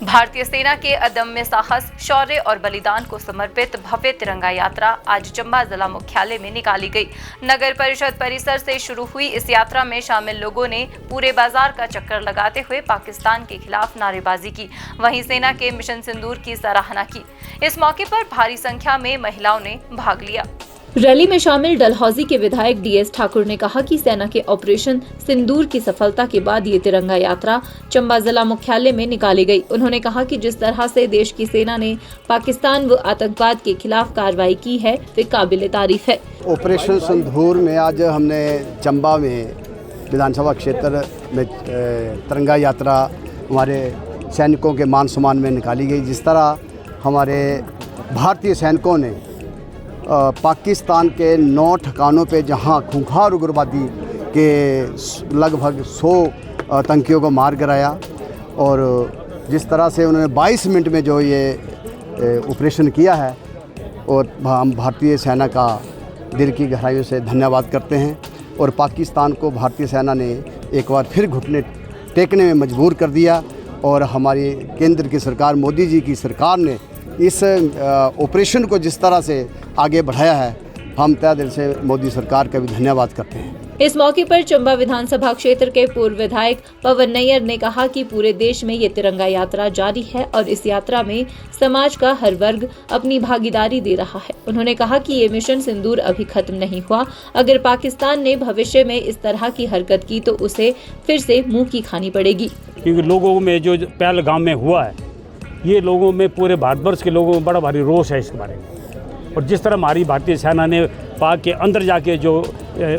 भारतीय सेना के अदम्य साहस, शौर्य और बलिदान को समर्पित भव्य तिरंगा यात्रा आज चंबा जिला मुख्यालय में निकाली गई। नगर परिषद परिसर से शुरू हुई इस यात्रा में शामिल लोगों ने पूरे बाजार का चक्कर लगाते हुए पाकिस्तान के खिलाफ नारेबाजी की। वहीं सेना के मिशन सिंदूर की सराहना की। इस मौके पर भारी संख्या में महिलाओं ने भाग लिया। रैली में शामिल डलहौजी के विधायक DS ठाकुर ने कहा कि सेना के ऑपरेशन सिंदूर की सफलता के बाद ये तिरंगा यात्रा चंबा जिला मुख्यालय में निकाली गई। उन्होंने कहा कि जिस तरह से देश की सेना ने पाकिस्तान व आतंकवाद के खिलाफ कार्रवाई की है वे काबिल तारीफ है। ऑपरेशन सिंदूर में आज हमने चंबा में विधानसभा क्षेत्र में तिरंगा यात्रा हमारे सैनिकों के मान सम्मान में निकाली गई। जिस तरह हमारे भारतीय सैनिकों ने पाकिस्तान के 9 ठिकानों पे जहां खूंखार उग्रवादी के लगभग 100 आतंकियों को मार गिराया और जिस तरह से उन्होंने 22 मिनट में जो ये ऑपरेशन किया है, और हम भारतीय सेना का दिल की गहराइयों से धन्यवाद करते हैं। और पाकिस्तान को भारतीय सेना ने एक बार फिर घुटने टेकने में मजबूर कर दिया और हमारी केंद्र की सरकार, मोदी जी की सरकार ने इस ऑपरेशन को जिस तरह से आगे बढ़ाया है, हम तहे दिल से मोदी सरकार का भी धन्यवाद करते हैं। इस मौके पर चंबा विधानसभा क्षेत्र के पूर्व विधायक पवन नैयर ने कहा कि पूरे देश में ये तिरंगा यात्रा जारी है और इस यात्रा में समाज का हर वर्ग अपनी भागीदारी दे रहा है। उन्होंने कहा कि ये मिशन सिंदूर अभी खत्म नहीं हुआ। अगर पाकिस्तान ने भविष्य में इस तरह की हरकत की तो उसे फिर से मुंह की खानी पड़ेगी। क्योंकि लोगों में जो पहलगाम में हुआ है, ये लोगों में, पूरे भारतवर्ष के लोगों में बड़ा भारी रोष है इसके बारे में। और जिस तरह हमारी भारतीय सेना ने पाक के अंदर जाके जो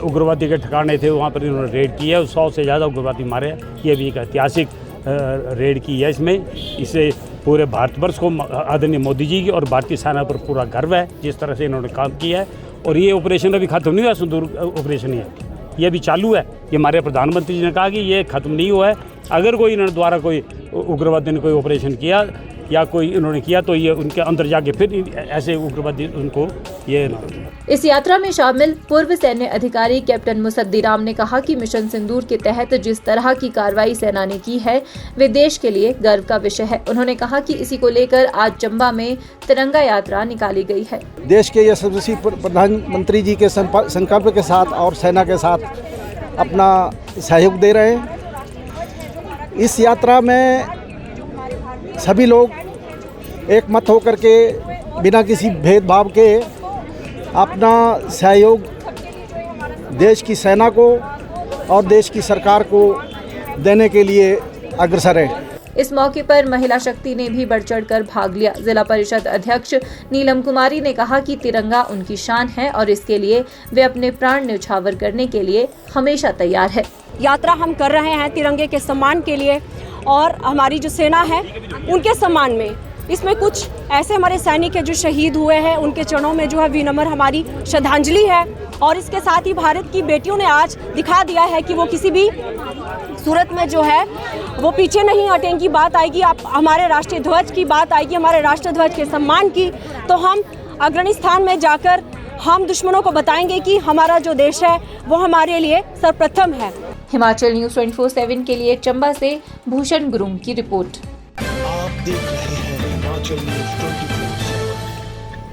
उग्रवादी के ठिकाने थे वहाँ पर इन्होंने रेड की है, 100 से ज़्यादा उग्रवादी मारे हैं। ये भी एक ऐतिहासिक रेड की है। इससे पूरे भारतवर्ष को आदरणीय मोदी जी की और भारतीय सेना पर पूरा गर्व है जिस तरह से इन्होंने काम किया है। और ये ऑपरेशन अभी खत्म नहीं हुआ, सिंदूर ऑपरेशन ही है, ये भी चालू है। ये हमारे प्रधानमंत्री जी ने कहा कि ये खत्म नहीं हुआ है। अगर कोई इन्होंने द्वारा कोई उग्रवादी ने कोई ऑपरेशन किया या कोई इन्होंने किया तो ये उनके अंदर जाके फिर ऐसे उग्रवादी उनको ये। इस यात्रा में शामिल पूर्व सैन्य अधिकारी कैप्टन मुसद्दीराम ने कहा कि मिशन सिंदूर के तहत जिस तरह की कार्रवाई सेना ने की है वे देश के लिए गर्व का विषय है। उन्होंने कहा कि इसी को लेकर आज चंबा में तिरंगा यात्रा निकाली गई है। देश के यशस्वी प्रधानमंत्री जी के संकल्प के साथ और सेना के साथ अपना सहयोग दे रहे हैं। इस यात्रा में सभी लोग एक मत होकर के बिना किसी भेदभाव के अपना सहयोग देश की सेना को और देश की सरकार को देने के लिए अग्रसर है। इस मौके पर महिला शक्ति ने भी बढ़ चढ़कर भाग लिया। जिला परिषद अध्यक्ष नीलम कुमारी ने कहा कि तिरंगा उनकी शान है और इसके लिए वे अपने प्राण न्यौछावर करने के लिए हमेशा तैयार है। यात्रा हम कर रहे हैं तिरंगे के सम्मान के लिए और हमारी जो सेना है उनके सम्मान में। इसमें कुछ ऐसे हमारे सैनिक हैं जो शहीद हुए हैं, उनके चरणों में जो है विनम्र हमारी श्रद्धांजलि है। और इसके साथ ही भारत की बेटियों ने आज दिखा दिया है कि वो किसी भी सूरत में जो है वो पीछे नहीं हटेंगी। बात आएगी आप हमारे राष्ट्रीय ध्वज की, बात आएगी हमारे राष्ट्र ध्वज के सम्मान की, तो हम अग्रणी स्थान में जाकर हम दुश्मनों को बताएंगे कि हमारा जो देश है वो हमारे लिए सर्वप्रथम है। हिमाचल न्यूज़ 24/7 के लिए चंबा से भूषण गुरुंग की रिपोर्ट। आप देख रहे हैं हिमाचल न्यूज़ 24।